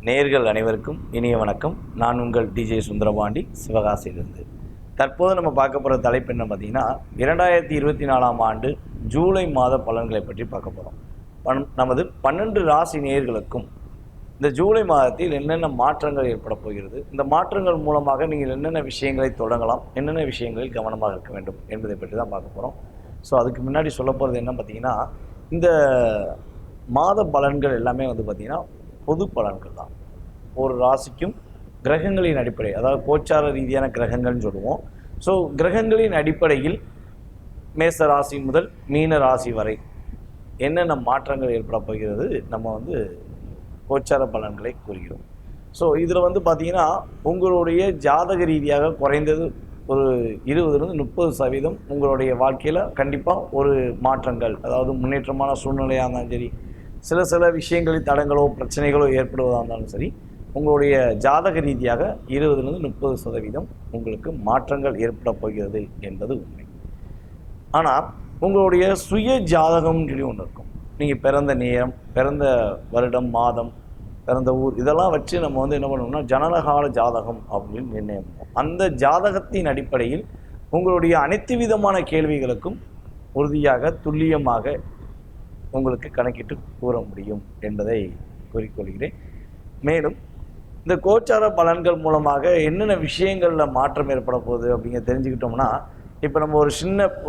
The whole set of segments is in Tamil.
நேயர்கள் அனைவருக்கும் இனிய வணக்கம். நான் உங்கள் டிஜே சுந்தரபாண்டி, சிவகாசியிலிருந்து. தற்போது நம்ம பார்க்க போகிற தலைப்பு என்ன பார்த்தீங்கன்னா, 2024ஆம் ஆண்டு ஜூலை மாத பலன்களை பற்றி பார்க்க போகிறோம். நமது 12 ராசி நேயர்களுக்கும் இந்த ஜூலை மாதத்தில் என்னென்ன மாற்றங்கள் ஏற்பட போகிறது, இந்த மாற்றங்கள் மூலமாக நீங்கள் என்னென்ன விஷயங்களை தொடங்கலாம், என்னென்ன விஷயங்களில் கவனமாக இருக்க வேண்டும் என்பதை பற்றி தான் பார்க்க போகிறோம். ஸோ அதுக்கு முன்னாடி சொல்ல போகிறது என்ன பார்த்தீங்கன்னா, இந்த மாத பலன்கள் எல்லாமே பார்த்திங்கன்னா பொது பலன்கள் தான். ஒரு ராசிக்கும் கிரகங்களின் அடிப்படை, அதாவது கோச்சார ரீதியான கிரகங்கள்னு சொல்லுவோம். ஸோ கிரகங்களின் அடிப்படையில் மேச ராசி முதல் மீன ராசி வரை என்னென்ன மாற்றங்கள் ஏற்பட போகிறது நம்ம கோச்சார பலன்களை கூறுகிறோம். ஸோ இதில் பார்த்திங்கன்னா உங்களுடைய ஜாதக ரீதியாக குறைந்தது ஒரு 20-30% உங்களுடைய வாழ்க்கையில் கண்டிப்பாக ஒரு மாற்றங்கள், அதாவது முன்னேற்றமான சூழ்நிலையாக இருந்தாலும் சரி, சில விஷயங்களில் தடங்களோ பிரச்சனைகளோ ஏற்படுவதாக இருந்தாலும் சரி, உங்களுடைய ஜாதக ரீதியாக 20-30% உங்களுக்கு மாற்றங்கள் ஏற்பட போகிறது என்பது உண்மை. ஆனால் உங்களுடைய சுய ஜாதகம்னு சொல்லி ஒன்று இருக்கும். நீங்கள் பிறந்த நேரம், பிறந்த வருடம், மாதம், பிறந்த ஊர், இதெல்லாம் வச்சு நம்ம என்ன பண்ணோம்னா ஜனனகால ஜாதகம் அப்படின்னு நிர்ணயம் பண்ணுவோம். அந்த ஜாதகத்தின் அடிப்படையில் உங்களுடைய அனைத்து விதமான கேள்விகளுக்கும் உறுதியாக துல்லியமாக உங்களுக்கு கணக்கிட்டு கூற முடியும் என்பதை கூறிக்கொள்கிறேன். மேலும் இந்த கோச்சார பலன்கள் மூலமாக என்னென்ன விஷயங்களில் மாற்றம் ஏற்பட போகுது அப்படிங்க தெரிஞ்சுக்கிட்டோம்னா, இப்போ நம்ம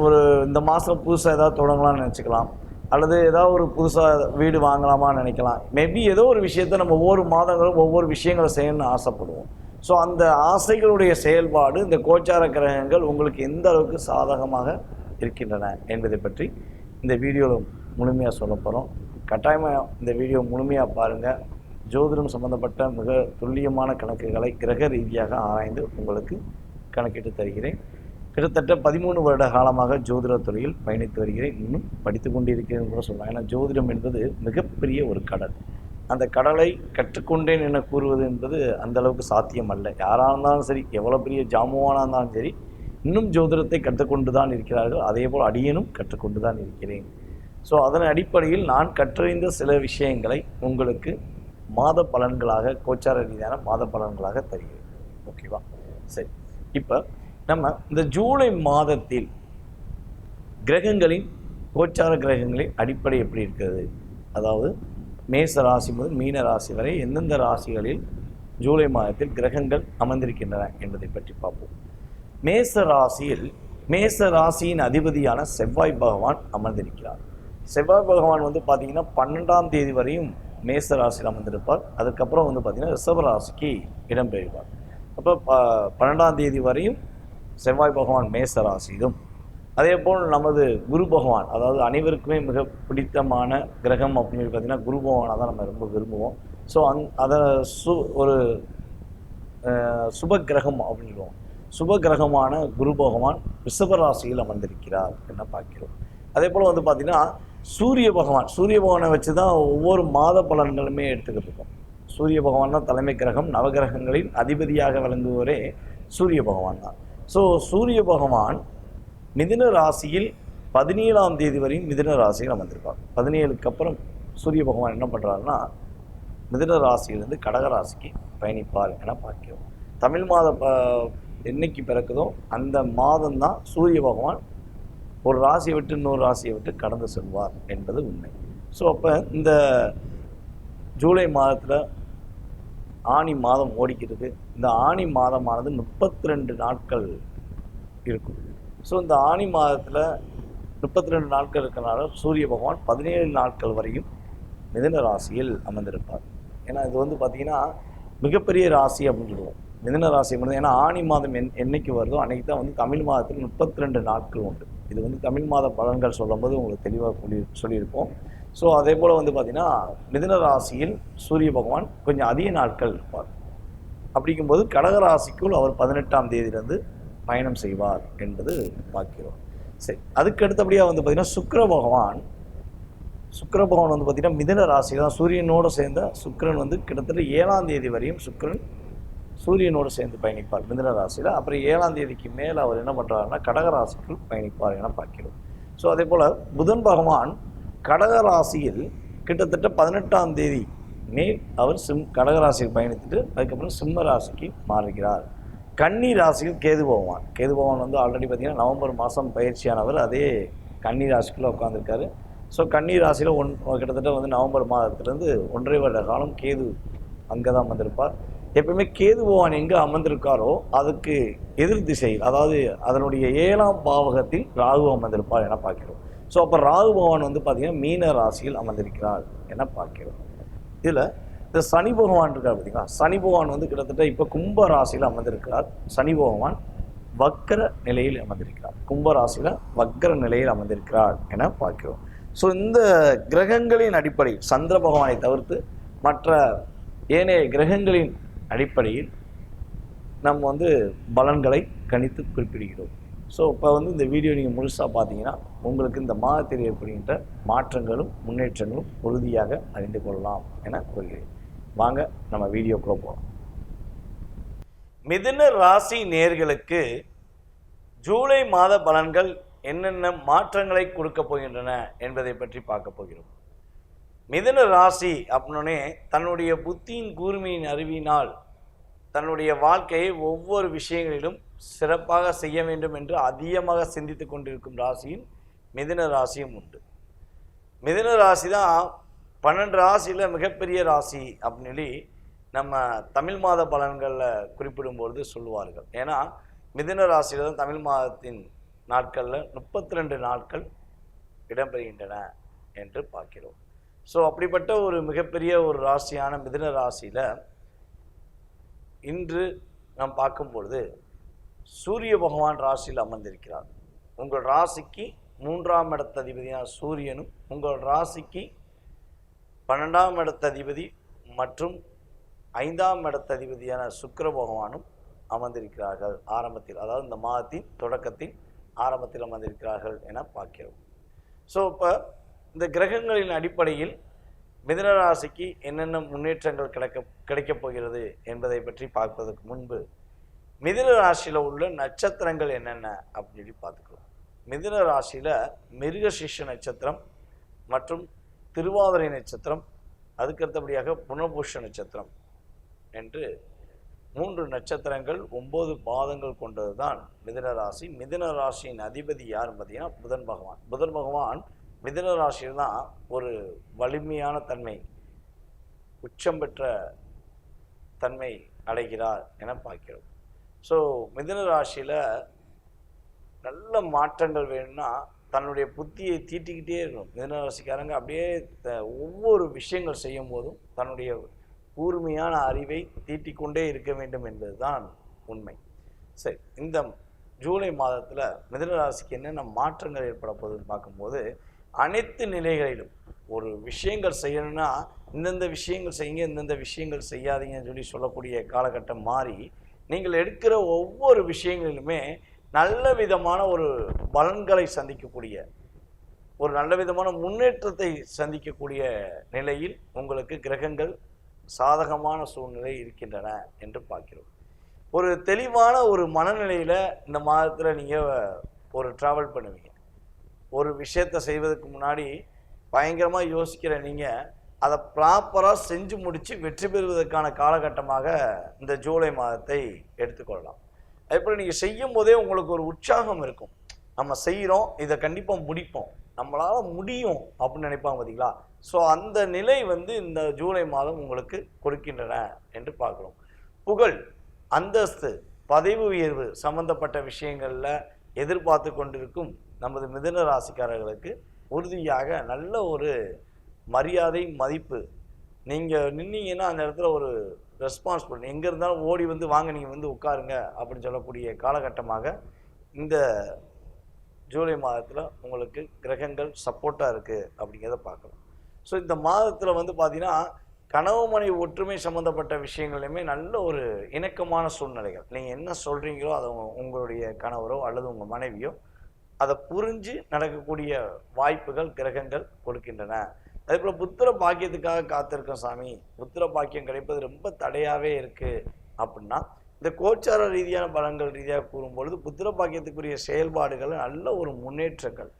ஒரு இந்த மாதம் புதுசாக ஏதாவது தொடங்கலாம்னு நினச்சிக்கலாம், அல்லது ஏதாவது ஒரு புதுசாக வீடு வாங்கலாமான்னு நினைக்கலாம். மேபி ஏதோ ஒரு விஷயத்தை நம்ம ஒவ்வொரு மாதங்களும் ஒவ்வொரு விஷயங்களை செய்யணும்னு ஆசைப்படுவோம். ஸோ அந்த ஆசைகளுடைய செயல்பாடு இந்த கோச்சார கிரகங்கள் உங்களுக்கு எந்த அளவுக்கு சாதகமாக இருக்கின்றன என்பதை பற்றி இந்த வீடியோவில் முழுமையாக சொல்ல போகிறோம். கட்டாயமாக இந்த வீடியோ முழுமையாக பாருங்கள். ஜோதிடம் சம்பந்தப்பட்ட மிக துல்லியமான கணக்குகளை கிரக ரீதியாக ஆராய்ந்து உங்களுக்கு கணக்கிட்டு தருகிறேன். கிட்டத்தட்ட 13 வருட காலமாக ஜோதிட துறையில் பயணித்து வருகிறேன். இன்னும் படித்து கொண்டிருக்கிறேன் கூட சொல்லலாம். ஏன்னா ஜோதிடம் என்பது மிகப்பெரிய ஒரு கடல். அந்த கடலை கற்றுக்கொண்டேன் என கூறுவது என்பது அந்த அளவுக்கு சாத்தியம் அல்ல. யாராக இருந்தாலும் சரி, எவ்வளோ பெரிய ஜாமுவானாக இருந்தாலும் சரி, இன்னும் ஜோதிடத்தை கற்றுக்கொண்டு தான் இருக்கிறார்கள். அதே போல் அடியனும் கற்றுக்கொண்டு தான் இருக்கிறேன். ஸோ அதன் அடிப்படையில் நான் கற்றறிந்த சில விஷயங்களை உங்களுக்கு மாத பலன்களாக, கோச்சார ரீதியான மாத பலன்களாக தருகிறேன். ஓகேவா? சரி, இப்போ நம்ம இந்த ஜூலை மாதத்தில் கிரகங்களின், கோச்சார கிரகங்களின் அடிப்படை எப்படி இருக்கிறது, அதாவது மேச ராசி முதல் மீன ராசி வரை எந்தெந்த ராசிகளில் ஜூலை மாதத்தில் கிரகங்கள் அமர்ந்திருக்கின்றன என்பதை பற்றி பார்ப்போம். மேச ராசியின் அதிபதியான செவ்வாய் பகவான் அமர்ந்திருக்கிறார். செவ்வாய் பகவான் பார்த்தீங்கன்னா 12ஆம் தேதி வரையும் மேச ராசியில் அமர்ந்திருப்பார். அதுக்கப்புறம் பார்த்தீங்கன்னா ரிஷப ராசிக்கு இடம்பெறுவார். அப்போ 12ஆம் தேதி வரையும் செவ்வாய் பகவான் மேச ராசியிலும், அதே போல் நமது குரு பகவான், அதாவது அனைவருக்குமே மிக பிடித்தமான கிரகம் அப்படின்னு பார்த்தீங்கன்னா குரு பகவானை தான் நம்ம ரொம்ப விரும்புவோம். ஸோ அதை ஒரு சுப கிரகம் அப்படின்னு சொல்லுவோம். சுப கிரகமான குரு பகவான் ரிஷப ராசியில் அமர்ந்திருக்கிறார் என்ன பார்க்கிறோம். அதே போல் பார்த்தீங்கன்னா சூரிய பகவானை வச்சு தான் ஒவ்வொரு மாத பலன்களுமே எடுத்துக்கிட்டு இருக்கோம். சூரிய பகவான் தான் தலைமை கிரகம். நவகிரகங்களின் அதிபதியாக விளங்குவரே சூரிய பகவான் தான். ஸோ சூரிய பகவான் மிதுன ராசியில் 17ஆம் தேதி வரையும் மிதுன ராசியில் அமர்ந்திருப்பார். 17க்கு அப்புறம் சூரிய பகவான் என்ன பண்ணுறாருன்னா மிதுன ராசியிலிருந்து கடக ராசிக்கு பயணிப்பார் என பார்க்கிறோம். தமிழ் மாதம் என்னைக்கு பிறக்குதோ அந்த மாதம்தான் சூரிய பகவான் ஒரு ராசியை விட்டு இன்னொரு ராசியை விட்டு கடந்து செல்வார் என்பது உண்மை. ஸோ அப்போ இந்த ஜூலை மாதத்தில் ஆனி மாதம் ஓடிக்கிறது. இந்த ஆனி மாதமானது 32 நாட்கள் இருக்கும். ஸோ இந்த ஆனி மாதத்தில் 32 நாட்கள் இருக்கிறனால சூரிய பகவான் 17 நாட்கள் வரையும் மிதுன ராசியில் அமர்ந்திருப்பார். ஏன்னா இது பார்த்திங்கன்னா மிகப்பெரிய ராசி அப்படின்னு சொல்லுவோம். மிதுன ராசி மட்டும். ஏன்னா ஆனி மாதம் என்னைக்கு வருதோ அன்றைக்கி தான் தமிழ் மாதத்தில் 32 நாட்கள் உண்டு. இது தமிழ் மாத பலன்கள் சொல்லும்போது உங்களுக்கு தெளிவாக சொல்லியிருப்போம். ஸோ அதே போல் பார்த்திங்கன்னா மிதுன ராசியில் சூரிய பகவான் கொஞ்சம் அதிக நாட்கள் இருப்பார். அப்படிங்கும்போது கடகராசிக்குள் அவர் 18ஆம் தேதியிலிருந்து பயணம் செய்வார் என்பது பார்க்கிறோம். சரி, அதுக்கு அடுத்தபடியாக பார்த்திங்கன்னா சுக்கிர பகவான் பார்த்திங்கன்னா மிதுன ராசி தான். சூரியனோடு சேர்ந்த சுக்கிரன் கிட்டத்தட்ட 7ஆம் தேதி வரையும் சுக்கிரன் சூரியனோடு சேர்ந்து பயணிப்பார் மிதுன ராசியில். அப்புறம் 7ஆம் தேதிக்கு மேலே அவர் என்ன பண்ணுறாருன்னா கடகராசிக்குள் பயணிப்பார் என பார்க்கிறோம். ஸோ அதே போல் புதன் பகவான் கடகராசியில் கிட்டத்தட்ட 18ஆம் தேதி அவர் கடகராசிக்கு பயணித்துட்டு அதுக்கப்புறம் சிம்ம ராசிக்கு மாறுகிறார். கன்னி ராசியில் கேது பகவான். கேது பகவான் வந்து ஆல்ரெடி பார்த்திங்கன்னா நவம்பர் மாதம் பயிற்சியானவர் அதே கன்னி ராசிக்குள்ளே உட்காந்துருக்காரு. ஸோ கன்னி ராசியில் கிட்டத்தட்ட வந்து நவம்பர் மாதத்துலேருந்து 1.5 வருட காலம் கேது அங்கே தான் அமர்ந்திருப்பார். எப்பவுமே கேது பகவான் எங்கே அமர்ந்திருக்காரோ அதுக்கு எதிர் திசையில், அதாவது அதனுடைய 7ஆம் பாவகத்தில் ராகு அமர்ந்திருப்பார் என பார்க்கிறோம். ஸோ அப்போ ராகு பகவான் வந்து பார்த்திங்கன்னா மீன ராசியில் அமர்ந்திருக்கிறார் என பார்க்கிறோம். இதில் இந்த சனி பகவான் இருக்கார் பார்த்தீங்களா, சனி பகவான் வந்து கிட்டத்தட்ட இப்போ கும்ப ராசியில் அமர்ந்திருக்கிறார். சனி பகவான் வக்கர நிலையில் அமர்ந்திருக்கிறார். கும்ப ராசியில் வக்கர நிலையில் அமர்ந்திருக்கிறார் என பார்க்கிறோம். ஸோ இந்த கிரகங்களின் அடிப்படை சந்திர பகவானை தவிர்த்து மற்ற ஏனைய கிரகங்களின் அடிப்படையில் நம்ம வந்து பலன்களை கணித்து குறிப்பிடுகிறோம். ஸோ இப்போ வந்து இந்த வீடியோ நீங்கள் முழுசாக பார்த்தீங்கன்னா உங்களுக்கு இந்த மாதத்தில் ஏற்படுகின்ற மாற்றங்களும் முன்னேற்றங்களும் உறுதியாக அறிந்து கொள்ளலாம் என கூறுகிறேன். வாங்க நம்ம வீடியோக்குள்ள போகலாம். மிதுன ராசி நேயர்களுக்கு ஜூலை மாத பலன்கள் என்னென்ன மாற்றங்களை கொடுக்க போகின்றன என்பதை பற்றி பார்க்க போகிறோம். மிதுன ராசி அப்படின்னே தன்னுடைய புத்தியின் கூர்மையின் அறிவினால் தன்னுடைய வாழ்க்கையை ஒவ்வொரு விஷயங்களிலும் சிறப்பாக செய்ய வேண்டும் என்று அதிகமாக சிந்தித்து கொண்டிருக்கும் ராசியின் மிதுன ராசியும் உண்டு. மிதுன ராசி தான் 12 ராசியில் மிகப்பெரிய ராசி அப்படின்னு சொல்லி நம்ம தமிழ் மாத பலன்களில் குறிப்பிடும்பொழுது சொல்லுவார்கள். ஏன்னா மிதுன ராசியில் தான் தமிழ் மாதத்தின் நாட்களில் 32 நாட்கள் இடம்பெறுகின்றன என்று பார்க்கிறோம். ஸோ அப்படிப்பட்ட ஒரு மிகப்பெரிய ஒரு ராசியான மிதுன ராசியில் இன்று நாம் பார்க்கும்பொழுது சூரிய பகவான் ராசியில் அமர்ந்திருக்கிறார். உங்கள் ராசிக்கு 3ஆம் இடத்ததிபதியான சூரியனும் உங்கள் ராசிக்கு 12ஆம் இடத்ததிபதி மற்றும் 5ஆம் இடத்ததிபதியான சுக்கிர பகவானும் அமர்ந்திருக்கிறார்கள். ஆரம்பத்தில், அதாவது இந்த மாதத்தின் தொடக்கத்தில் ஆரம்பத்தில் அமர்ந்திருக்கிறார்கள் என பார்க்கிறோம். ஸோ இப்போ இந்த கிரகங்களின் அடிப்படையில் மிதுன ராசிக்கு என்னென்ன முன்னேற்றங்கள் கிடைக்கப் போகிறது என்பதை பற்றி பார்ப்பதற்கு முன்பு மிதுன ராசியில் உள்ள நட்சத்திரங்கள் என்னென்ன அப்படின்னு சொல்லி பார்த்துக்கலாம். மிதுன ராசியில் மிருகசீர்ஷ நட்சத்திரம் மற்றும் திருவாதிரை நட்சத்திரம், அதுக்கடுத்தபடியாக புனர்பூஷ நட்சத்திரம் என்று 3 நட்சத்திரங்கள் 9 பாதங்கள் கொண்டது தான் மிதுன ராசி. மிதுன ராசியின் அதிபதி யாருன்னு பார்த்தீங்கன்னா புதன் பகவான். புதன் பகவான் மிதுன ராசியில் தான் ஒரு வலிமையான தன்மை, உச்சம் பெற்ற தன்மை அடைகிறார் என பார்க்கிறோம். ஸோ மிதுன ராசியில் நல்ல மாற்றங்கள் வேணும்னா தன்னுடைய புத்தியை தீட்டிக்கிட்டே இருக்கணும். மிதுன ராசிக்காரங்க அப்படியே ஒவ்வொரு விஷயங்கள் செய்யும் போதும் தன்னுடைய கூர்மையான அறிவை தீட்டிக்கொண்டே இருக்க வேண்டும் என்பது தான் உண்மை. சரி, இந்த ஜூலை மாதத்தில் மிதுன ராசிக்கு என்னென்ன மாற்றங்கள் ஏற்பட போகுதுன்னு பார்க்கும்போது அனைத்து நிலைகளிலும் ஒரு விஷயங்கள் செய்யணும்னா இந்தந்த விஷயங்கள் செய்யுங்க, இந்தந்த விஷயங்கள் செய்யாதீங்கன்னு சொல்லக்கூடிய காலகட்டம் மாறி நீங்கள் எடுக்கிற ஒவ்வொரு விஷயங்களிலுமே நல்ல விதமான ஒரு பலன்களை சந்திக்கக்கூடிய, ஒரு நல்ல விதமான முன்னேற்றத்தை சந்திக்கக்கூடிய நிலையில் உங்களுக்கு கிரகங்கள் சாதகமான சூழ்நிலை இருக்கின்றன என்று பார்க்கிறோம். ஒரு தெளிவான ஒரு மனநிலையில் இந்த மாதத்தில் நீங்கள் ஒரு ட்ராவல் பண்ணுவீங்க. ஒரு விஷயத்தை செய்வதற்கு முன்னாடி பயங்கரமாக யோசிக்கிற நீங்கள் அதை ப்ராப்பராக செஞ்சு முடித்து வெற்றி பெறுவதற்கான காலகட்டமாக இந்த ஜூலை மாதத்தை எடுத்துக்கொள்ளலாம். அதேபோல் நீங்கள் செய்யும் போதே உங்களுக்கு ஒரு உற்சாகம் இருக்கும். நம்ம செய்கிறோம், இதை கண்டிப்பாக முடிப்போம், நம்மளால் முடியும் அப்படின்னு நினைப்பாங்க பார்த்தீங்களா. ஸோ அந்த நிலை வந்து இந்த ஜூலை மாதம் உங்களுக்கு கொடுக்கின்றன என்று பார்க்குறோம். புகழ், அந்தஸ்து, பதவி உயர்வு சம்பந்தப்பட்ட விஷயங்களில் எதிர்பார்த்து கொண்டிருக்கும் நமது மிதுன ராசிக்காரர்களுக்கு உறுதியாக நல்ல ஒரு மரியாதை, மதிப்பு. நீங்கள் நின்னீங்கன்னா அந்த இடத்துல ஒரு ரெஸ்பான்சிபிலிட்டி, எங்கே இருந்தாலும் ஓடி வந்து வாங்க நீங்கள் வந்து உட்காருங்க அப்படின்னு சொல்லக்கூடிய காலகட்டமாக இந்த ஜூலை மாதத்தில் உங்களுக்கு கிரகங்கள் சப்போர்ட்டாக இருக்குது அப்படிங்கிறத பார்க்கலாம். ஸோ இந்த மாதத்தில் வந்து பார்த்திங்கன்னா கனவு மனைவி ஒற்றுமை சம்மந்தப்பட்ட விஷயங்களையுமே நல்ல ஒரு இணக்கமான சூழ்நிலைகள். நீங்கள் என்ன சொல்கிறீங்களோ அதை உங்களுடைய கணவரோ அல்லது உங்கள் மனைவியோ அதை புரிஞ்சு நடக்கக்கூடிய வாய்ப்புகள் கிரகங்கள் கொடுக்கின்றன. அதே போல் புத்திர பாக்கியத்துக்காக காத்திருக்கோம் சாமி, புத்திர பாக்கியம் கிடைப்பது ரொம்ப தடையாகவே இருக்குது அப்படின்னா இந்த கோச்சார ரீதியான பலன்கள் ரீதியாக கூறும்பொழுது புத்திர பாக்கியத்துக்குரிய செயல்பாடுகள் நல்ல ஒரு முன்னேற்றங்கள்,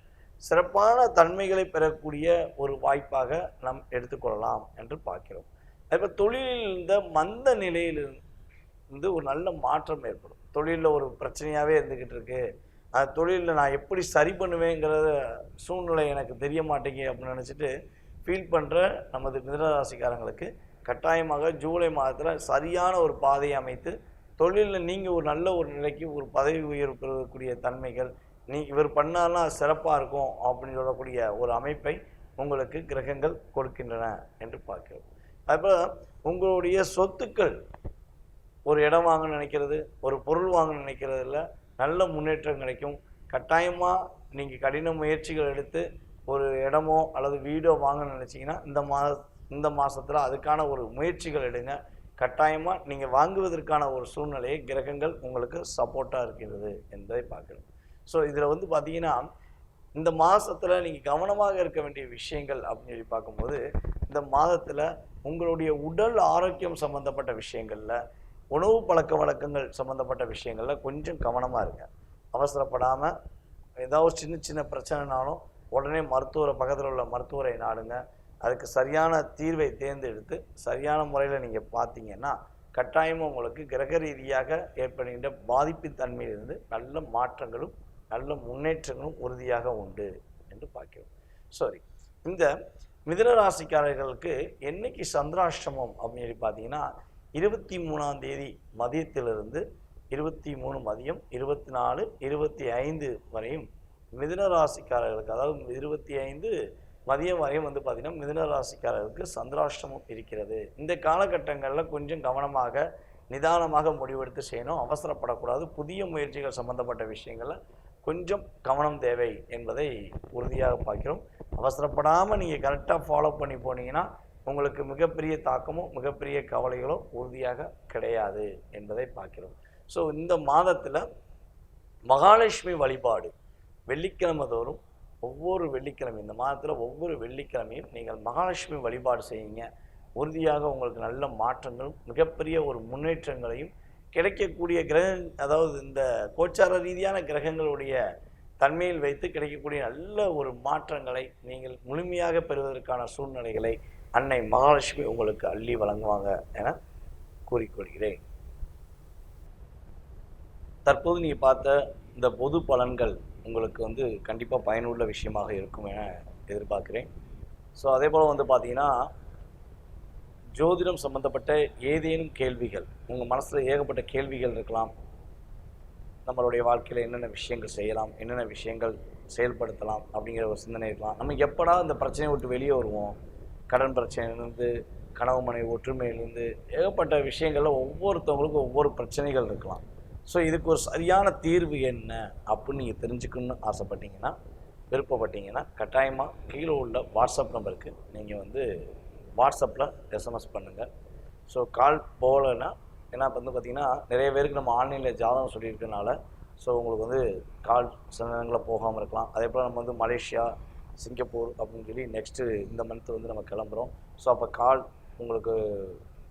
சிறப்பான தன்மைகளை பெறக்கூடிய ஒரு வாய்ப்பாக நாம் எடுத்துக்கொள்ளலாம் என்று பார்க்கிறோம். அதே தொழிலில் இந்த மந்த நிலையிலிருந்து ஒரு நல்ல மாற்றம் ஏற்படும். தொழிலில் ஒரு பிரச்சனையாகவே இருந்துக்கிட்டு இருக்கு, அந்த தொழிலில் நான் எப்படி சரி பண்ணுவேங்கிறத சூழ்நிலை எனக்கு தெரிய மாட்டேங்குது அப்படின்னு நினச்சிட்டு ஃபீல் பண்ணுற நமது மிதுனராசிக்காரங்களுக்கு கட்டாயமாக ஜூலை மாதத்தில் சரியான ஒரு பாதையை அமைத்து தொழிலில் நீங்கள் ஒரு நல்ல ஒரு நிலைக்கு ஒரு பதவி உயர்வு பெறக்கூடிய தன்மைகள், இவர் பண்ணாலும் சிறப்பாக இருக்கும் அப்படின்னு சொல்லக்கூடிய ஒரு அமைப்பை உங்களுக்கு கிரகங்கள் கொடுக்கின்றன என்று பார்க்கிறோம். அதுபோல் உங்களுடைய சொத்துக்கள், ஒரு இடம் வாங்க நினைக்கிறது, ஒரு பொருள் வாங்க நினைக்கிறதுல நல்ல முன்னேற்றம் கிடைக்கும். கட்டாயமாக நீங்கள் கடின முயற்சிகள் எடுத்து ஒரு இடமோ அல்லது வீடோ வாங்க நினச்சிங்கன்னா இந்த மாதத்தில் அதுக்கான ஒரு முயற்சிகள் எடுங்க. கட்டாயமாக நீங்கள் வாங்குவதற்கான ஒரு சூழ்நிலையை கிரகங்கள் உங்களுக்கு சப்போர்ட்டாக இருக்கிறது என்பதை பார்க்கணும். ஸோ இதில் வந்து பார்த்தீங்கன்னா இந்த மாதத்தில் நீங்கள் கவனமாக இருக்க வேண்டிய விஷயங்கள் அப்படின்னு சொல்லி பார்க்கும்போது, இந்த மாதத்தில் உங்களுடைய உடல் ஆரோக்கியம் சம்மந்தப்பட்ட விஷயங்களில், உணவு பழக்க வழக்கங்கள் சம்மந்தப்பட்ட விஷயங்களில் கொஞ்சம் கவனமாக இருங்க. அவசரப்படாமல் ஏதாவது சின்ன சின்ன பிரச்சனைனாலும் உடனே பக்கத்தில் உள்ள மருத்துவரை நாடுங்க. அதுக்கு சரியான தீர்வை தேர்ந்தெடுத்து சரியான முறையில் நீங்கள் பார்த்தீங்கன்னா கட்டாயமாக உங்களுக்கு கிரக ரீதியாக ஏற்படுகின்ற பாதிப்பு தன்மையிலிருந்து நல்ல மாற்றங்களும் நல்ல முன்னேற்றங்களும் உறுதியாக உண்டு என்று பார்க்கிறோம். சரி, இந்த மிதுன ராசிக்காரர்களுக்கு என்னைக்கு சந்திராஷ்டமம் அப்படின்னு சொல்லி பார்த்தீங்கன்னா 23ஆம் தேதி மதியத்திலிருந்து 23 மதியம் 24 25 வரையும் மிதுன ராசிக்காரர்களுக்கு, அதாவது 25 மதியம் வரையும் வந்து பார்த்திங்கன்னா மிதுன ராசிக்காரர்களுக்கு சந்திராஷ்டமம் இருக்கிறது. இந்த காலகட்டங்களில் கொஞ்சம் கவனமாக நிதானமாக முடிவெடுத்து செய்யணும். அவசரப்படக்கூடாது. புதிய முயற்சிகள் சம்பந்தப்பட்ட விஷயங்களில் கொஞ்சம் கவனம் தேவை என்பதை உறுதியாக பார்க்கிறோம். அவசரப்படாமல் நீங்கள் கரெக்டாக ஃபாலோ பண்ணி போனீங்கன்னா உங்களுக்கு மிகப்பெரிய தாக்கமோ மிகப்பெரிய கவலைகளோ உறுதியாக கிடையாது என்பதை பார்க்கிறோம். ஸோ இந்த மாதத்தில் மகாலட்சுமி வழிபாடு வெள்ளிக்கிழமை தோறும், ஒவ்வொரு வெள்ளிக்கிழமை, இந்த மாதத்தில் ஒவ்வொரு வெள்ளிக்கிழமையும் நீங்கள் மகாலட்சுமி வழிபாடு செய்யுங்க. உறுதியாக உங்களுக்கு நல்ல மாற்றங்களும் மிகப்பெரிய ஒரு முன்னேற்றங்களையும் கிடைக்கக்கூடிய அதாவது இந்த கோச்சார ரீதியான கிரகங்களுடைய தன்மையில் வைத்து கிடைக்கக்கூடிய நல்ல ஒரு மாற்றங்களை நீங்கள் முழுமையாக பெறுவதற்கான சூழ்நிலைகளை அன்னை மகாலட்சுமி உங்களுக்கு அள்ளி வழங்குவாங்க என கூறிக்கொள்கிறேன். தற்போது நீங்கள் பார்த்த இந்த பொது பலன்கள் உங்களுக்கு வந்து கண்டிப்பாக பயனுள்ள விஷயமாக இருக்கும் என எதிர்பார்க்குறேன். ஸோ அதே போல் வந்து பார்த்தீங்கன்னா ஜோதிடம் சம்பந்தப்பட்ட ஏதேனும் கேள்விகள், உங்கள் மனசில் ஏகப்பட்ட கேள்விகள் இருக்கலாம். நம்மளுடைய வாழ்க்கையில் என்னென்ன விஷயங்கள் செய்யலாம், என்னென்ன விஷயங்கள் செயல்படுத்தலாம் அப்படிங்கிற ஒரு சிந்தனை இருக்கலாம். நம்ம எப்படா இந்த பிரச்சனையை விட்டு வெளியே வருவோம், கடன் பிரச்சனையிலேருந்து கணவன் மனைவி ஒற்றுமையிலேருந்து ஏகப்பட்ட விஷயங்களில் ஒவ்வொருத்தவங்களுக்கும் ஒவ்வொரு பிரச்சனைகள் இருக்கலாம். ஸோ இதுக்கு ஒரு சரியான தீர்வு என்ன அப்படின்னு நீங்கள் தெரிஞ்சுக்கணுன்னு ஆசைப்பட்டீங்கன்னா, விருப்பப்பட்டீங்கன்னா கட்டாயமாக கீழே உள்ள வாட்ஸ்அப் நம்பருக்கு நீங்கள் வந்து வாட்ஸ்அப்பில் எஸ்எம்எஸ் பண்ணுங்கள். ஸோ கால் போகலைன்னா, ஏன்னா இப்போ வந்து பார்த்திங்கன்னா நிறைய பேருக்கு நம்ம ஆன்லைனில் ஜாதகம் சொல்லியிருக்கனால ஸோ உங்களுக்கு வந்து கால் சில நேரங்களில் போகாமல் இருக்கலாம். அதே போல் நம்ம வந்து மலேசியா, சிங்கப்பூர் அப்படின்னு சொல்லி நெக்ஸ்ட்டு இந்த மந்த்து வந்து நம்ம கிளம்புறோம். ஸோ அப்போ கால் உங்களுக்கு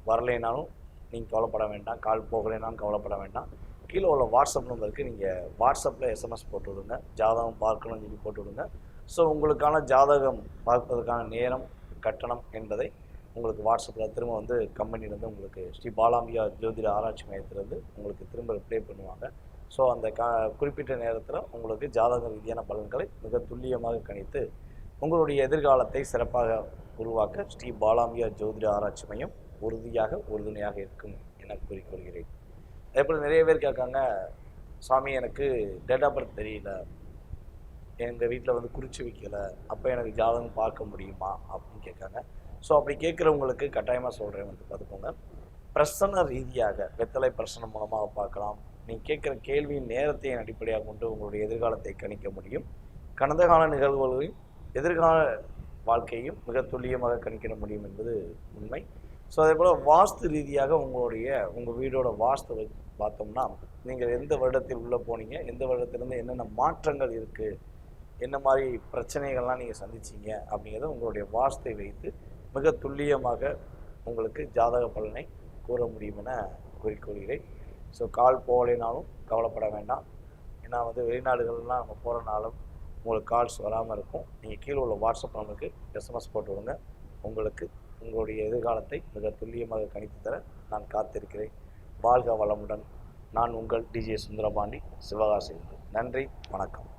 வரலைனாலும் நீங்கள் கவலைப்பட வேண்டாம், கால் போகலைனாலும் கவலைப்பட வேண்டாம். கீழே உள்ள வாட்ஸ்அப் நம்பருக்கு நீங்கள் வாட்ஸ்அப்பில் எஸ்எம்எஸ் போட்டு விடுங்க, ஜாதகம் பார்க்கணும்னு சொல்லி போட்டு விடுங்க. ஸோ உங்களுக்கான ஜாதகம் பார்ப்பதற்கான நேரம், கட்டணம் என்பதை உங்களுக்கு வாட்ஸ்அப்பில் திரும்ப வந்து கம்பெனிலேருந்து உங்களுக்கு ஸ்ரீ பாலாம்பிகா ஜோதிட ஆராய்ச்சி மையத்திலேருந்து உங்களுக்கு திரும்ப ரிப்ளை பண்ணுவாங்க. ஸோ அந்த குறிப்பிட்ட நேரத்தில் உங்களுக்கு ஜாதக ரீதியான பலன்களை மிக துல்லியமாக கணித்து உங்களுடைய எதிர்காலத்தை சிறப்பாக உருவாக்க ஸ்ரீ பாலாம்பிகா ஜோதிட ஆராய்ச்சி மையம் உறுதுணையாக இருக்கும் என கூறிக்கொள்கிறேன். அதே போல் நிறைய பேர் கேட்காங்க, சாமி எனக்கு டேட் ஆஃப் பர்த் தெரியல, எங்கள் வீட்டில் வந்து குறித்து வைக்கலை, அப்போ எனக்கு ஜாதகம் பார்க்க முடியுமா அப்படின்னு கேட்காங்க. ஸோ அப்படி கேட்குறவங்களுக்கு கட்டாயமாக சொல்கிறேன், வந்து பார்த்துக்கோங்க. பிரசன ரீதியாக வெத்தலை பிரசனம் மூலமாக பார்க்கலாம். நீங்கள் கேட்குற கேள்வியின் நேரத்தையும் அடிப்படையாக கொண்டு உங்களுடைய எதிர்காலத்தை கணிக்க முடியும். கடந்த கால நிகழ்வுகளையும் எதிர்கால வாழ்க்கையும் மிக துல்லியமாக கணிக்க முடியும் என்பது உண்மை. ஸோ அதே போல் வாஸ்து ரீதியாக உங்கள் வீடோட வாஸ்து பார்த்தோம்னா நீங்கள் எந்த வருடத்தில் உள்ளே போனீங்க, எந்த வருடத்திலேருந்து என்னென்ன மாற்றங்கள் இருக்குது, என்ன மாதிரி பிரச்சனைகள்லாம் நீங்கள் சந்திச்சிங்க அப்படிங்கிறத உங்களுடைய வாஸ்தை வைத்து மிக துல்லியமாக உங்களுக்கு ஜாதக பலனை கூற முடியும் என கூறிக்கொள்கிறேன். ஸோ கால் போகலைனாலும் கவலைப்பட வேண்டாம். ஏன்னா வந்து வெளிநாடுகள்லாம் நம்ம போகிறனாலும் உங்களுக்கு கால்ஸ் வராமல் இருக்கும். நீங்கள் கீழே உள்ள வாட்ஸ்அப் நம்பருக்கு எஸ்எம்எஸ் போட்டு விடுங்க. உங்களுக்கு உங்களுடைய எதிர்காலத்தை மிக துல்லியமாக கணித்து தர நான் காத்திருக்கிறேன். வாழ்க வளமுடன். நான் உங்கள் டிஜே சுந்தரபாண்டி, சிவகாசியிலிருந்து. நன்றி, வணக்கம்.